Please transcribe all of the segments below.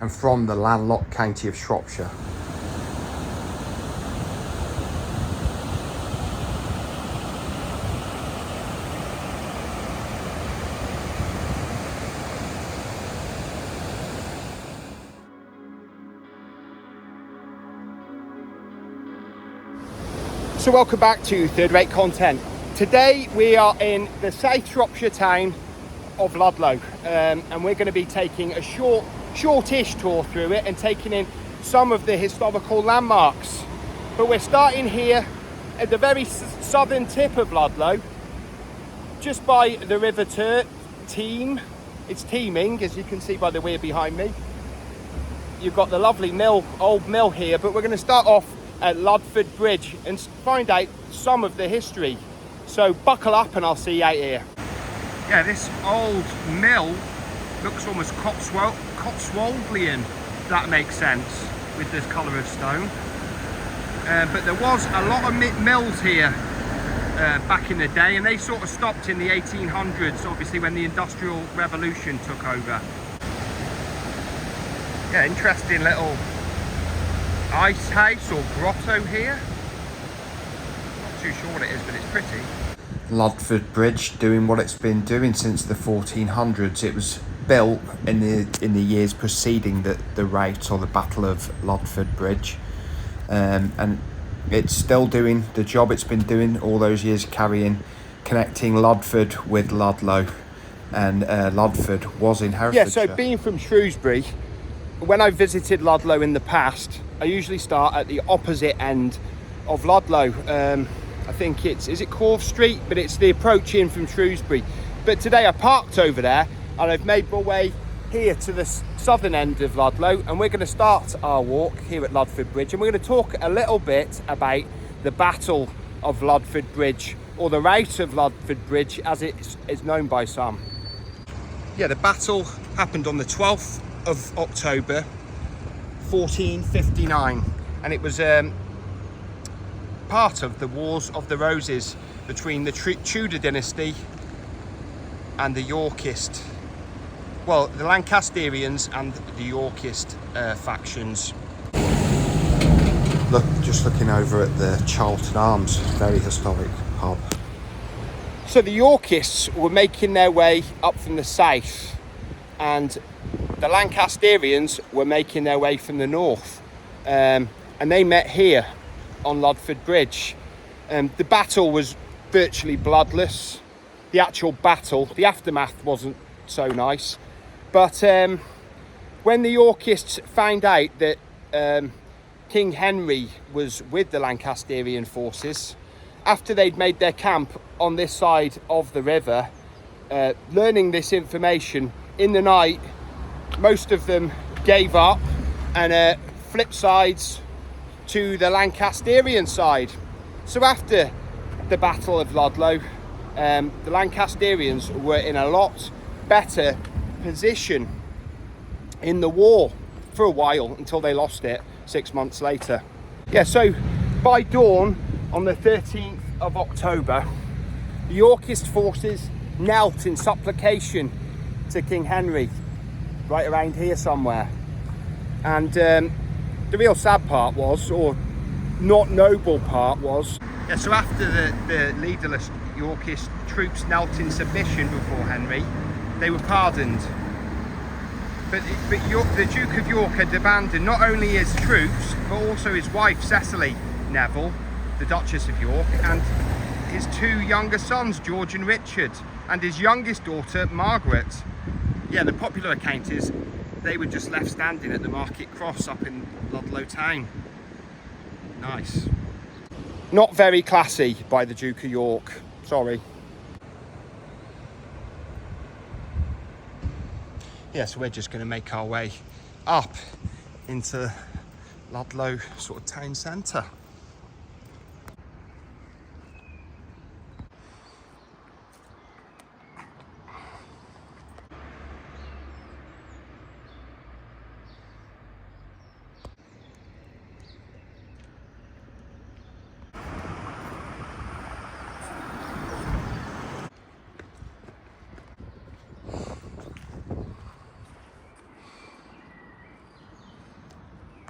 and from the landlocked county of Shropshire. So welcome back to Third Rate Content. Today we are in the South Shropshire town of Ludlow, and we're going to be taking a shortish tour through it and taking in some of the historical landmarks. But we're starting here at the very southern tip of Ludlow, just by the River Team. It's teeming, as you can see by the weir behind me. You've got the lovely old mill here, but we're going to start off at Ludford Bridge and find out some of the history. So buckle up and I'll see you out here. Yeah, this old mill looks almost Cotswoldian, if that makes sense, with this colour of stone. But there was a lot of mills here back in the day, and they sort of stopped in the 1800s, obviously when the Industrial Revolution took over. Yeah, interesting little ice house or grotto here. Not too sure what it is, but it's pretty. Ludford Bridge doing what it's been doing since the 1400s. It was built in the years preceding the rout or the Battle of Ludford Bridge, and it's still doing the job it's been doing all those years, connecting Ludford with Ludlow, and Ludford was in Herefordshire. Yeah, so being from Shrewsbury, when I visited Ludlow in the past, I usually start at the opposite end of Ludlow. I think is it Corve Street, but it's the approach in from Shrewsbury. But today I parked over there and I've made my way here to the southern end of Ludlow, and we're going to start our walk here at Ludford Bridge, and we're going to talk a little bit about the Battle of Ludford Bridge, or the rout of Ludford Bridge as it is known by some. Yeah, the battle happened on the 12th of October 1459, and it was part of the Wars of the Roses between the Tudor dynasty and the Yorkist, well, the Lancasterians and the Yorkist factions. Look, just looking over at the Charlton Arms, very historic pub. So the Yorkists were making their way up from the south, and the Lancasterians were making their way from the north, and they met here on Ludford Bridge. The battle was virtually bloodless. The actual battle, the aftermath wasn't so nice, but when the Yorkists found out that King Henry was with the Lancasterian forces, after they'd made their camp on this side of the river, learning this information in the night, most of them gave up and flipped sides to the Lancasterian side. So after the Battle of Ludlow, the Lancasterians were in a lot better position in the war for a while, until they lost it 6 months later. Yeah, so by dawn on the 13th of October, the Yorkist forces knelt in supplication to King Henry, right around here somewhere. And the real sad part was, or not noble part was, yeah, so after the leaderless Yorkist troops knelt in submission before Henry, they were pardoned. But the Duke of York had abandoned not only his troops, but also his wife Cecily Neville, the Duchess of York, and his two younger sons, George and Richard, and his youngest daughter, Margaret. Yeah, the popular account is they were just left standing at the market cross up in Ludlow town. Nice. Not very classy by the Duke of York, sorry. Yeah, so we're just going to make our way up into Ludlow sort of town centre.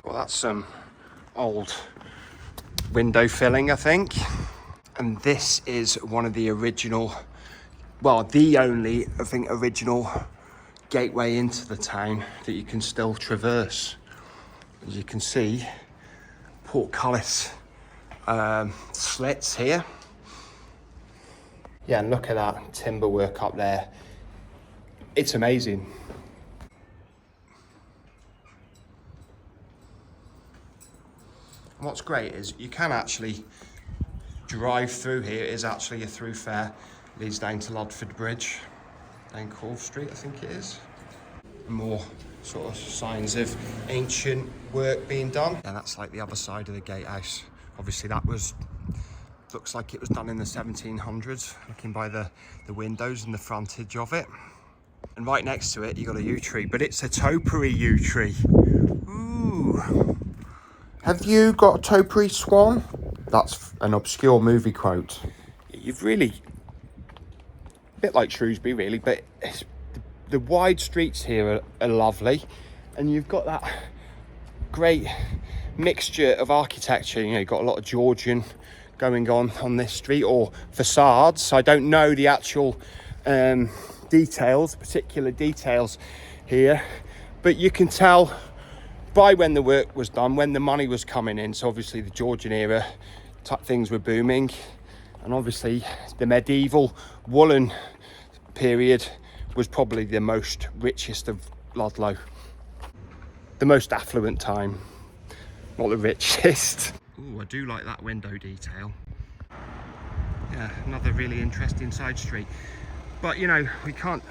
Well, that's some old window filling, I think. And this is one of the original, well, the only, I think, original gateway into the town that you can still traverse. As you can see, portcullis slits here. Yeah, and look at that timber work up there. It's amazing. What's great is you can actually drive through here. It is actually a thoroughfare. Leads down to Ludford Bridge, down Cove Street, I think it is. More sort of signs of ancient work being done. Yeah, that's like the other side of the gatehouse. Obviously that looks like it was done in the 1700s, looking by the windows and the frontage of it. And right next to it, you got a yew tree, but it's a topiary yew tree. Ooh. Have you got a topiary swan? That's an obscure movie quote. You've really, a bit like Shrewsbury really, but the wide streets here are lovely. And you've got that great mixture of architecture. You know, you've got a lot of Georgian going on this street, or facades. I don't know the actual details, particular details here, but you can tell by when the work was done, when the money was coming in. So obviously the Georgian era type things were booming, and obviously the medieval woolen period was probably the most richest of Ludlow. The most affluent time, not the richest. Ooh, I do like that window detail. Yeah, another really interesting side street. But you know, we can't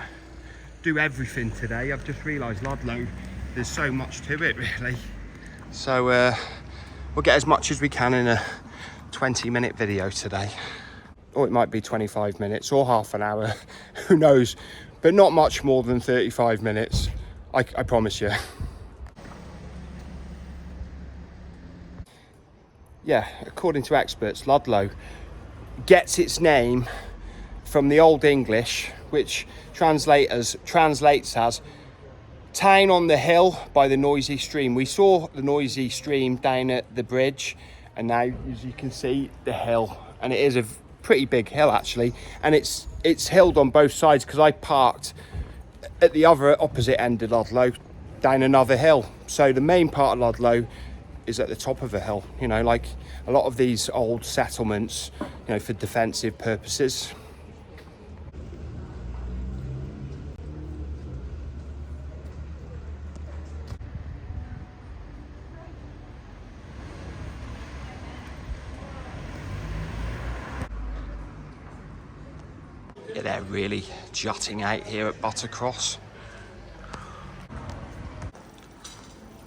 do everything today. I've just realised Ludlow, there's so much to it really. So we'll get as much as we can in a 20-minute video today. Or it might be 25 minutes or half an hour, who knows. But not much more than 35 minutes, I promise you. Yeah, according to experts, Ludlow gets its name from the Old English, which translates as town on the hill by the noisy stream. We saw the noisy stream down at the bridge, and now, as you can see, the hill. And it is a pretty big hill actually, and it's hilled on both sides, because I parked at the other opposite end of Ludlow down another hill. So the main part of Ludlow is at the top of a hill, you know, like a lot of these old settlements, you know, for defensive purposes. Yeah, they're really jutting out here at Buttercross.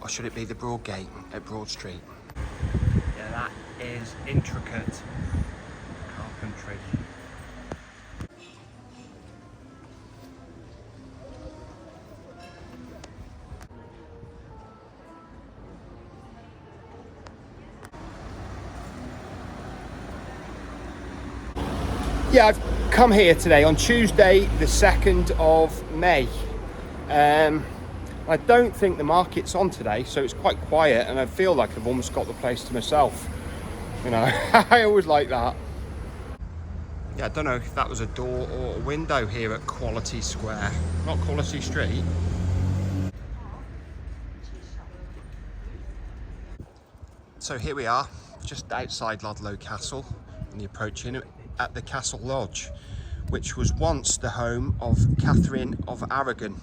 Or should it be the Broad Gate at Broad Street? Yeah, that is intricate carpentry. Yeah, I've come here today on Tuesday the 2nd of May. I don't think the market's on today, so it's quite quiet, and I feel like I've almost got the place to myself. You know, I always like that. Yeah, I don't know if that was a door or a window here at Quality Square, not Quality Street. So here we are, just outside Ludlow Castle, and you're approaching at the Castle Lodge, which was once the home of Catherine of Aragon.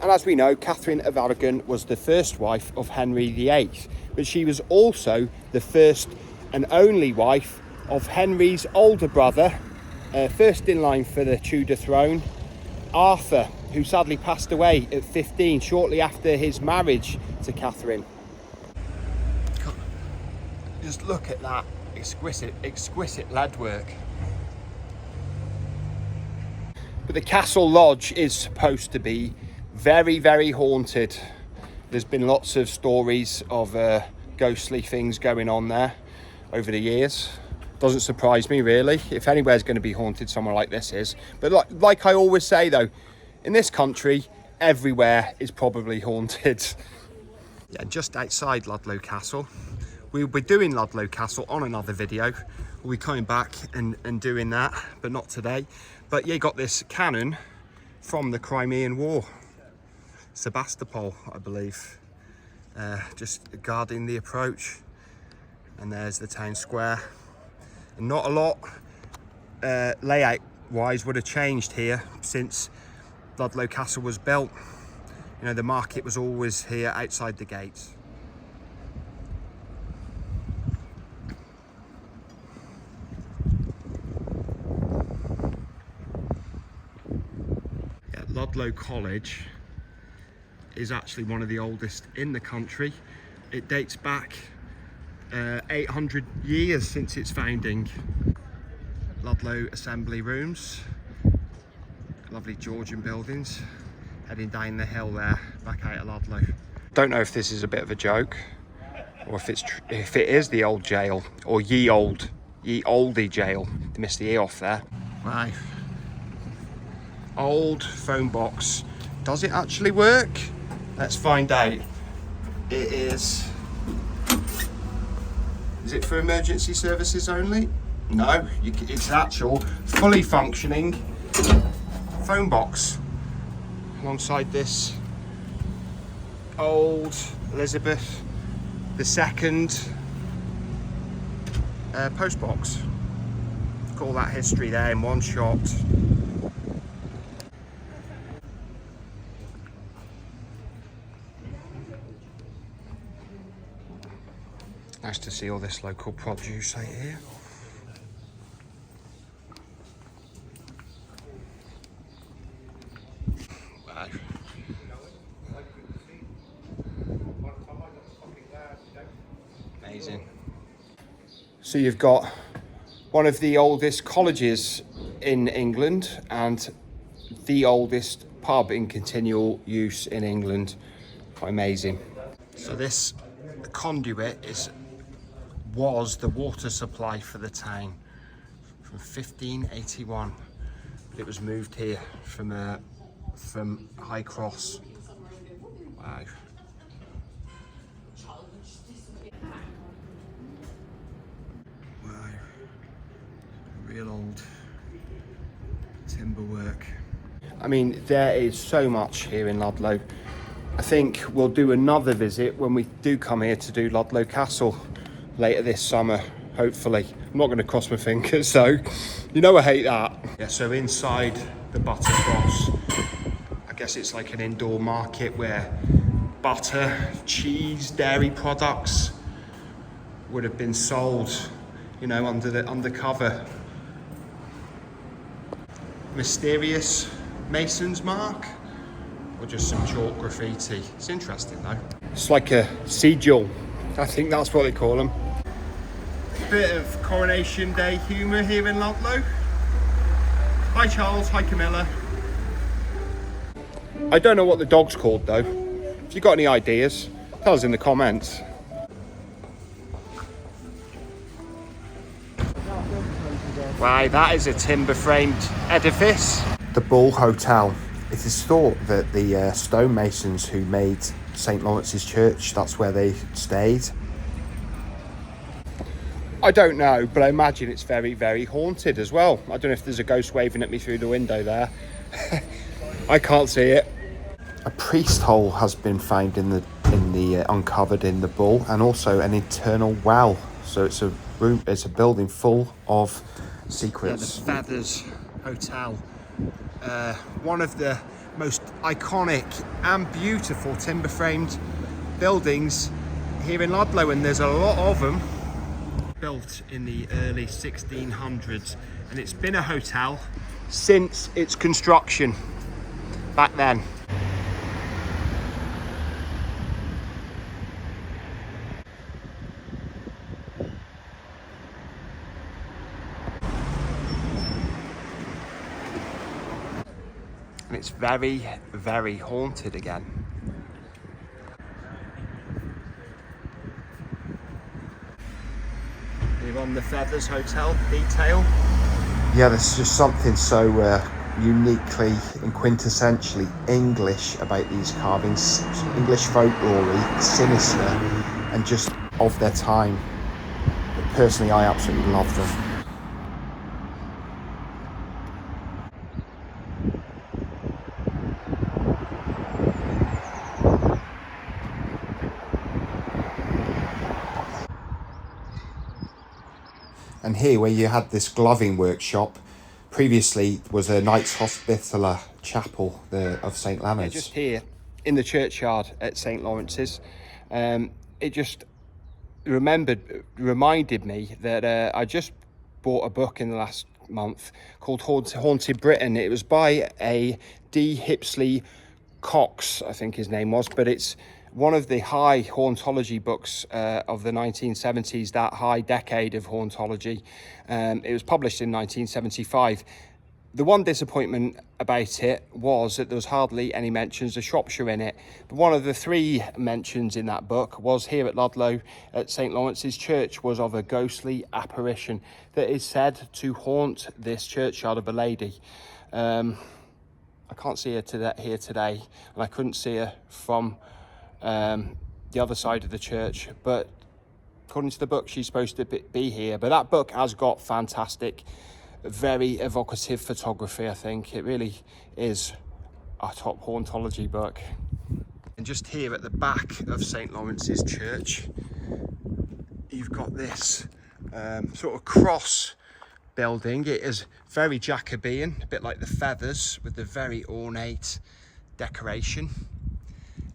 And as we know, Catherine of Aragon was the first wife of Henry VIII, but she was also the first and only wife of Henry's older brother, first in line for the Tudor throne, Arthur, who sadly passed away at 15, shortly after his marriage to Catherine. Just look at that exquisite leadwork. But the Castle Lodge is supposed to be very, very haunted. There's been lots of stories of ghostly things going on there over the years. Doesn't surprise me really. If anywhere's going to be haunted, somewhere like this is. But like I always say though, in this country, everywhere is probably haunted. Yeah, just outside Ludlow Castle. We'll be doing Ludlow Castle on another video. We'll be coming back and doing that, but not today. But yeah, you got this cannon from the Crimean War. Sebastopol, I believe. Just guarding the approach. And there's the town square. And not a lot layout wise would have changed here since Ludlow Castle was built. You know, the market was always here outside the gates. Yeah, Ludlow College is actually one of the oldest in the country. It dates back 800 years since its founding. Ludlow Assembly Rooms, lovely Georgian buildings, heading down the hill there, back out of Ludlow. Don't know if this is a bit of a joke, or if it is the old jail, or ye oldie jail. They missed the E off there. Wow. Old phone box. Does it actually work? Let's find out. It is. Is it for emergency services only? No, it's actual fully functioning phone box alongside this old Elizabeth II post box. Got all that history there in one shot. Nice to see all this local produce out here. Wow. Amazing. So you've got one of the oldest colleges in England and the oldest pub in continual use in England. Quite amazing. So this conduit was the water supply for the town from 1581. It was moved here from High Cross. Wow. Wow. Real old timber work. I mean, there is so much here in Ludlow. I think we'll do another visit when we do come here to do Ludlow Castle later this summer, hopefully. I'm not going to cross my fingers though. You know I hate that. Yeah, so inside the butter cross, I guess it's like an indoor market where butter, cheese, dairy products would have been sold, you know, undercover. Mysterious mason's mark, or just some chalk graffiti. It's interesting though. It's like a sigil. I think that's what they call them. Bit of Coronation Day humour here in Ludlow. Hi Charles, hi Camilla. I don't know what the dog's called though. If you've got any ideas, tell us in the comments. Wow, that is a timber framed edifice. The Bull Hotel. It is thought that the stonemasons who made St. Laurence's Church, that's where they stayed. I don't know, but I imagine it's very, very haunted as well. I don't know if there's a ghost waving at me through the window there. I can't see it. A priest hole has been found uncovered in the Bull, and also an internal well. So it's a room, it's a building full of secrets. Yeah, the Feathers Hotel. One of the most iconic and beautiful timber framed buildings here in Ludlow, and there's a lot of them. Built in the early 1600s, and it's been a hotel since its construction back then. And it's very, very haunted again. Here on the Feathers Hotel detail. Yeah, there's just something so uniquely and quintessentially English about these carvings. English folklore, sinister, and just of their time. But personally, I absolutely love them. And here, where you had this gloving workshop, previously was a Knights Hospitaller chapel of St Leonard's. Just here in the churchyard at St Laurence's, it just reminded me that I just bought a book in the last month called Haunted Britain. It was by a D. Hipsley Cox, I think his name was, but it's one of the high hauntology books of the 1970s, that high decade of hauntology. It was published in 1975. The one disappointment about it was that there was hardly any mentions of Shropshire in it. But one of the 3 mentions in that book was here at Ludlow at St Laurence's Church, was of a ghostly apparition that is said to haunt this churchyard of a lady. I can't see her here today, and I couldn't see her from the other side of the church, but according to the book, she's supposed to be here. But that book has got fantastic, very evocative photography. I think it really is a top hauntology book. And just here at the back of St Laurence's Church, you've got this sort of cross building. It is very Jacobean, a bit like the Feathers, with the very ornate decoration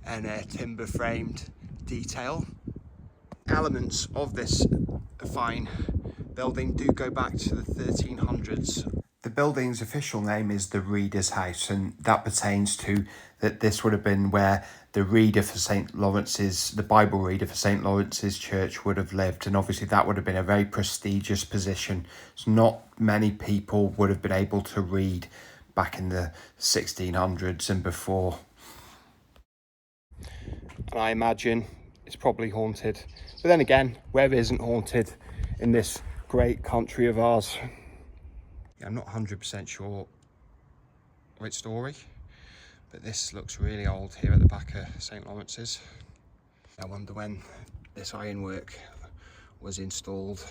and a timber framed detail. Elements of this fine building do go back to the 1300s. The building's official name is the Reader's House, and that pertains to that this would have been where the reader for St Laurence's, the Bible reader for St Laurence's Church would have lived, and obviously that would have been a very prestigious position. So not many people would have been able to read back in the 1600s and before. And I imagine it's probably haunted. But then again, where isn't haunted in this great country of ours? Yeah, I'm not 100% sure which story, but this looks really old here at the back of St Laurence's. I wonder when this ironwork was installed.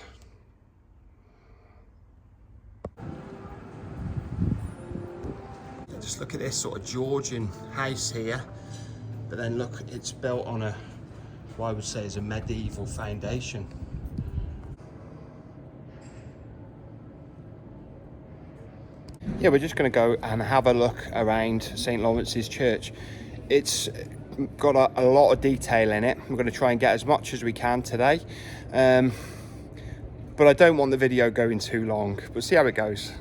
Just look at this sort of Georgian house here, but then look, it's built on what I would say is a medieval foundation. Yeah, we're just going to go and have a look around St Laurence's Church. It's got a lot of detail in it. We're going to try and get as much as we can today, but I don't want the video going too long. We'll see how it goes.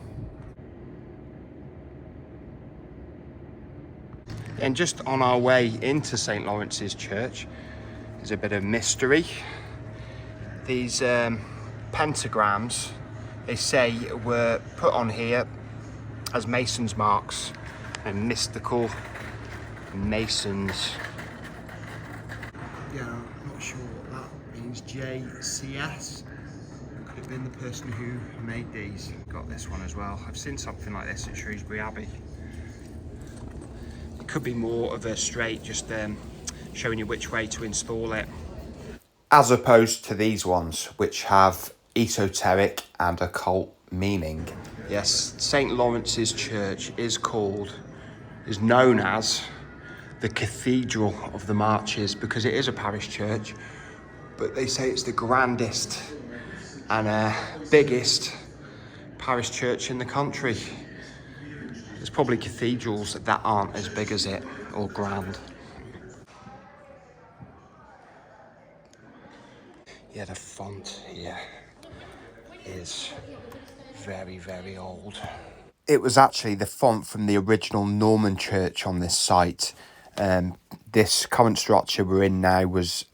And just on our way into St Laurence's Church is a bit of mystery. These pentagrams, they say, were put on here as masons' marks and mystical masons. Yeah, I'm not sure what that means. JCS. Could have been the person who made these. Got this one as well. I've seen something like this at Shrewsbury Abbey. It could be more of a straight, just showing you which way to install it. As opposed to these ones, which have esoteric and occult meaning. Yes, St Laurence's Church is known as the Cathedral of the Marches because it is a parish church, but they say it's the grandest and biggest parish church in the country. There's probably cathedrals that aren't as big as it or grand. Yeah, the font here is very, very old. It was actually the font from the original Norman church on this site. This current structure we're in now was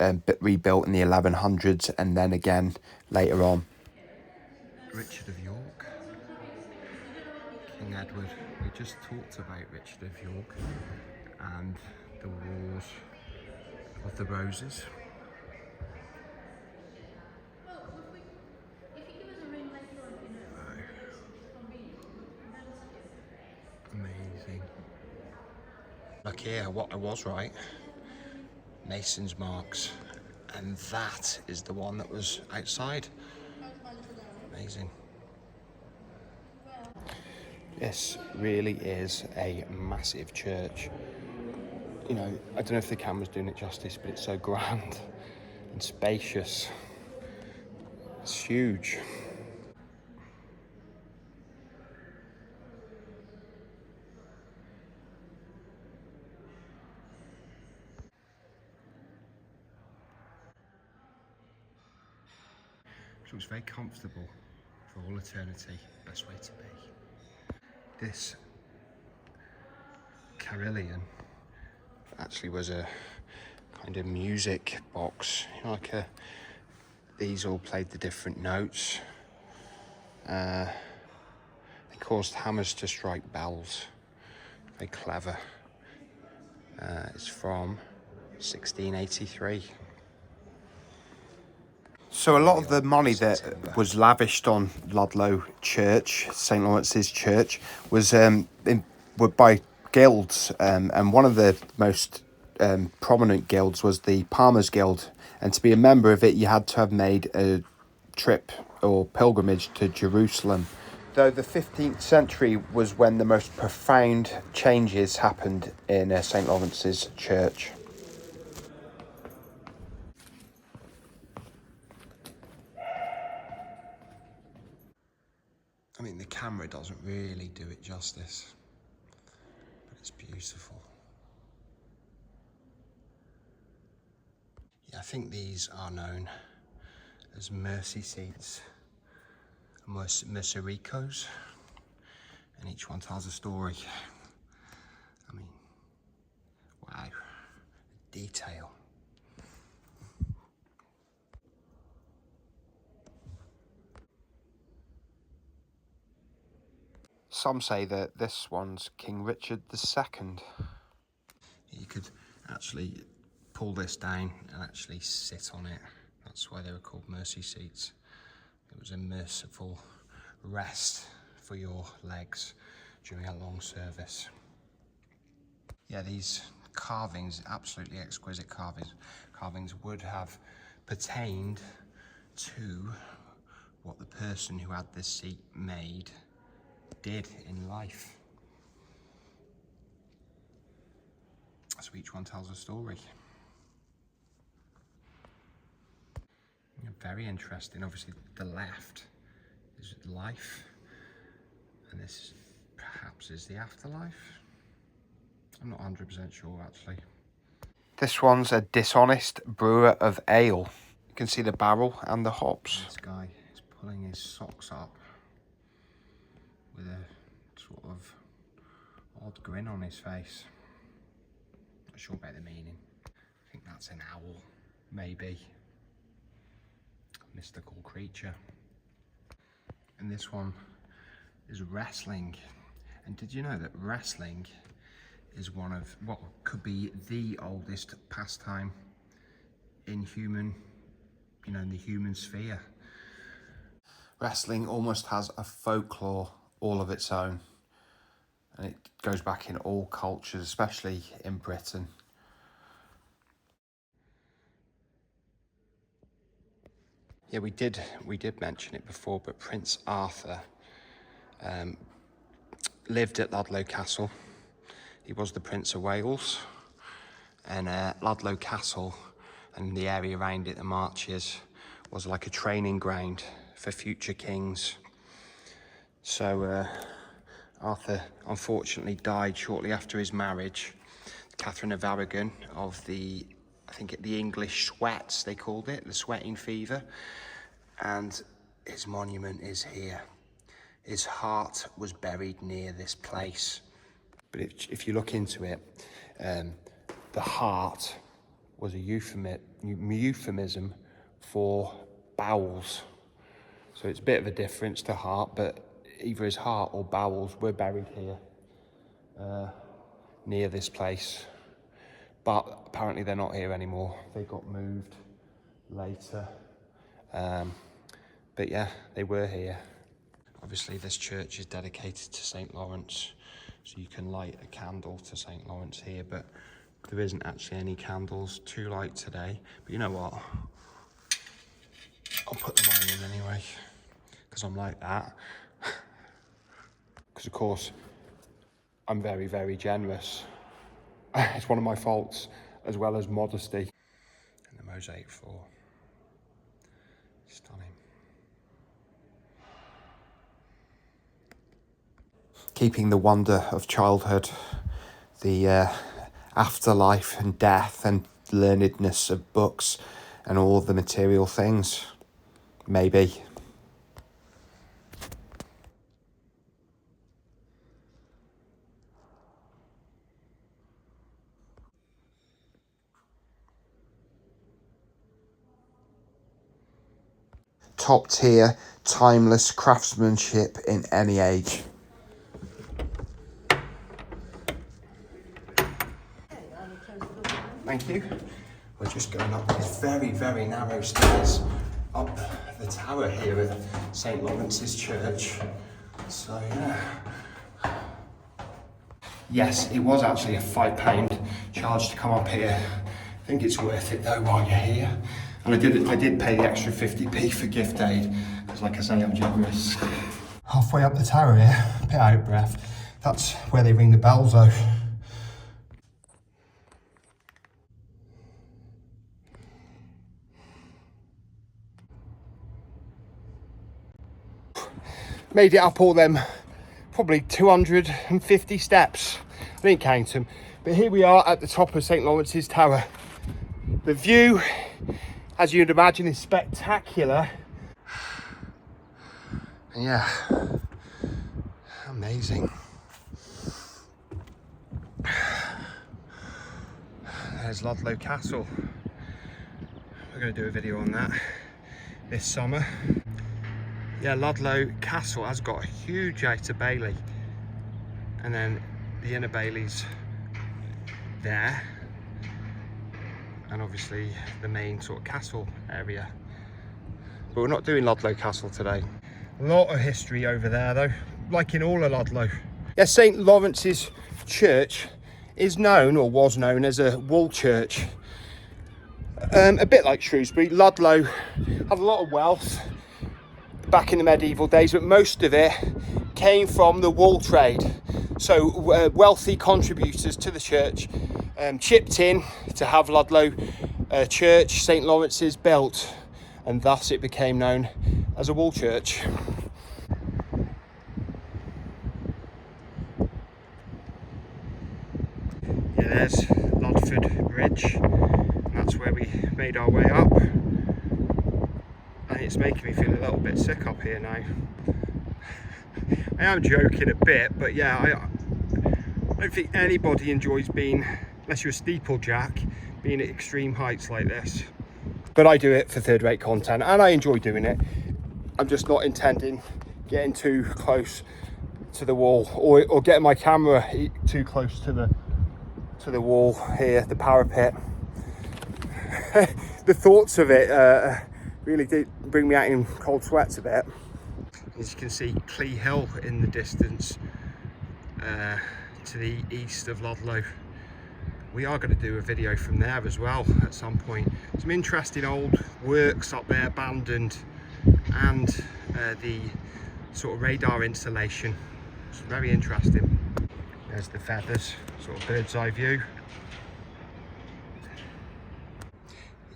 rebuilt in the 1100s and then again later on. Richard of York, King Edward. We just talked about Richard of York and the Wars of the Roses. here. I was right. Mason's marks. And that is the one that was outside. Amazing. This really is a massive church. You know, I don't know if the camera's doing it justice, but it's so grand and spacious. It's huge. So it's very comfortable for all eternity. Best way to be. This carillon actually was a kind of music box, you know, like these all played the different notes. They caused hammers to strike bells. Very clever. It's from 1683. So a lot of the money that was lavished on Ludlow Church, St Lawrence's Church, was were by guilds, and one of the most prominent guilds was the Palmers Guild, and to be a member of it you had to have made a trip or pilgrimage to Jerusalem. Though the 15th century was when the most profound changes happened in St Lawrence's Church. I mean, the camera doesn't really do it justice, but it's beautiful. Yeah, I think these are known as mercy seats, mercericos, and each one tells a story. I mean, wow, detail. Some say that this one's King Richard II. You could actually pull this down and actually sit on it. That's why they were called mercy seats. It was a merciful rest for your legs during a long service. Yeah, these carvings, absolutely exquisite carvings would have pertained to what the person who had this seat made did in life. So each one tells a story. Yeah, very interesting. Obviously the left is life, and this perhaps is the afterlife. I'm not 100% sure actually. This one's a dishonest brewer of ale. You can see the barrel and the hops. This guy is pulling his socks up with a sort of odd grin on his face. Not sure about the meaning. I think that's an owl, maybe. Mystical creature. And this one is wrestling. And did you know that wrestling is one of what could be the oldest pastime in human, in the human sphere? Wrestling almost has a folklore all of its own, and it goes back in all cultures, especially in Britain. Yeah, we did mention it before, but Prince Arthur lived at Ludlow Castle. He was the Prince of Wales, and Ludlow Castle and the area around it, the marches, was like a training ground for future kings. So Arthur unfortunately died shortly after his marriage. Catherine of Aragon of the English sweats, they called it, the sweating fever. And his monument is here. His heart was buried near this place. But if you look into it, the heart was a euphemism for bowels. So it's a bit of a difference to heart, but either his heart or bowels were buried here, near this place. But apparently they're not here anymore. They got moved later. But yeah, they were here. Obviously this church is dedicated to St Laurence, so you can light a candle to St. Laurence here, but there isn't actually any candles to light today. But you know what? I'll put the mine in anyway, because I'm like that. Because of course, I'm very, very generous. It's one of my faults, as well as modesty. And the mosaic floor. Stunning. Keeping the wonder of childhood, the afterlife and death and learnedness of books and all the material things, maybe. Top tier, timeless craftsmanship in any age. Thank you. We're just going up these very, very narrow stairs up the tower here at St. Laurence's Church. So, yeah. Yes, it was actually a £5 charge to come up here. I think it's worth it though while you're here. And I did pay the extra 50p for gift aid, because like I say, I'm generous. Halfway up the tower here, a bit out of breath. That's where they ring the bells though. Made it up all them, probably 250 steps. I didn't count them. But here we are at the top of St. Laurence's Tower. The view, as you'd imagine, is spectacular. Yeah, amazing. There's Ludlow Castle. We're going to do a video on that this summer. Yeah, Ludlow Castle has got a huge outer bailey, and then the inner bailey's there, and obviously the main sort of castle area. But we're not doing Ludlow Castle today. A lot of history over there though, like in all of Ludlow. Yeah, St. Laurence's Church is known, or was known, as a wall church. A bit like Shrewsbury, Ludlow had a lot of wealth back in the medieval days, but most of it came from the wool trade. So wealthy contributors to the church chipped in to have Ludlow Church, St. Laurence's, built, and thus it became known as a wool church. Yeah, there's Ludford Bridge, and that's where we made our way up. And it's making me feel a little bit sick up here now. I am joking a bit, but yeah, I don't think anybody enjoys being, unless you're a steeplejack, being at extreme heights like this. But I do it for third-rate content, and I enjoy doing it. I'm just not intending getting too close to the wall, or getting my camera too close to the wall here, the parapet. The thoughts of it really did bring me out in cold sweats a bit. As you can see, Clee Hill in the distance to the east of Ludlow. We are going to do a video from there as well at some point. Some interesting old works up there, abandoned, and the sort of radar installation. It's very interesting. There's the feathers, sort of bird's eye view.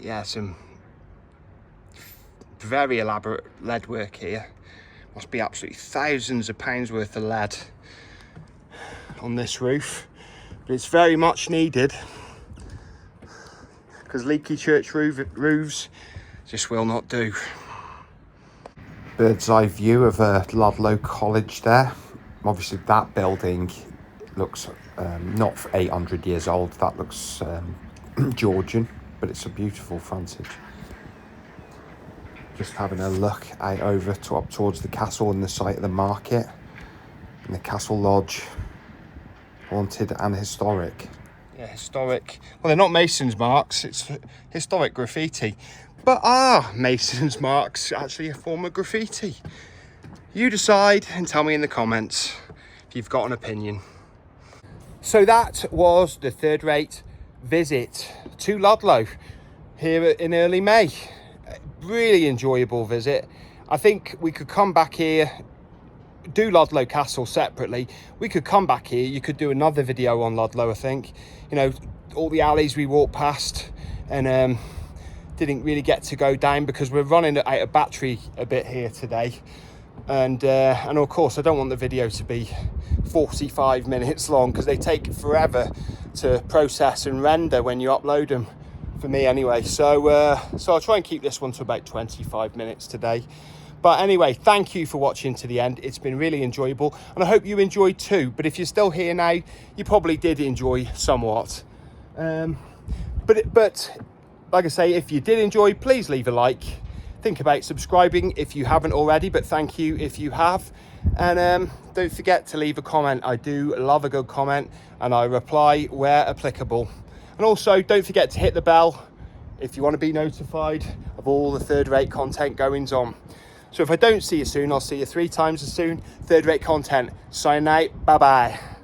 Yeah, some very elaborate lead work here. Must be absolutely thousands of pounds worth of lead on this roof, but it's very much needed, because leaky church roofs just will not do. Bird's eye view of Ludlow College there. Obviously that building looks not 800 years old, that looks Georgian, but it's a beautiful frontage. Just having a look out over up towards the castle and the site of the market, and the Castle Lodge, haunted and historic. Yeah, historic. Well, they're not Mason's marks, it's historic graffiti. But are Mason's marks actually a form of graffiti? You decide and tell me in the comments if you've got an opinion. So that was the third rate visit to Ludlow here in early May. Really enjoyable visit. I think we could come back here, do Ludlow Castle separately. We could come back here, you could do another video on Ludlow, I think. You know, all the alleys we walked past, and didn't really get to go down because we're running out of battery a bit here today. And of course I don't want the video to be 45 minutes long, because they take forever to process and render when you upload them, for me anyway. So I'll try and keep this one to about 25 minutes today. But anyway, thank you for watching to the end. It's been really enjoyable, and I hope you enjoyed too. But if you're still here now, you probably did enjoy somewhat. But like I say, if you did enjoy, please leave a like. Think about subscribing if you haven't already, but thank you if you have. And don't forget to leave a comment. I do love a good comment, and I reply where applicable. And also don't forget to hit the bell if you want to be notified of all the third-rate content goings on. So if I don't see you soon, I'll see you 3 times as soon. Third-rate content. Sign out. Bye-bye.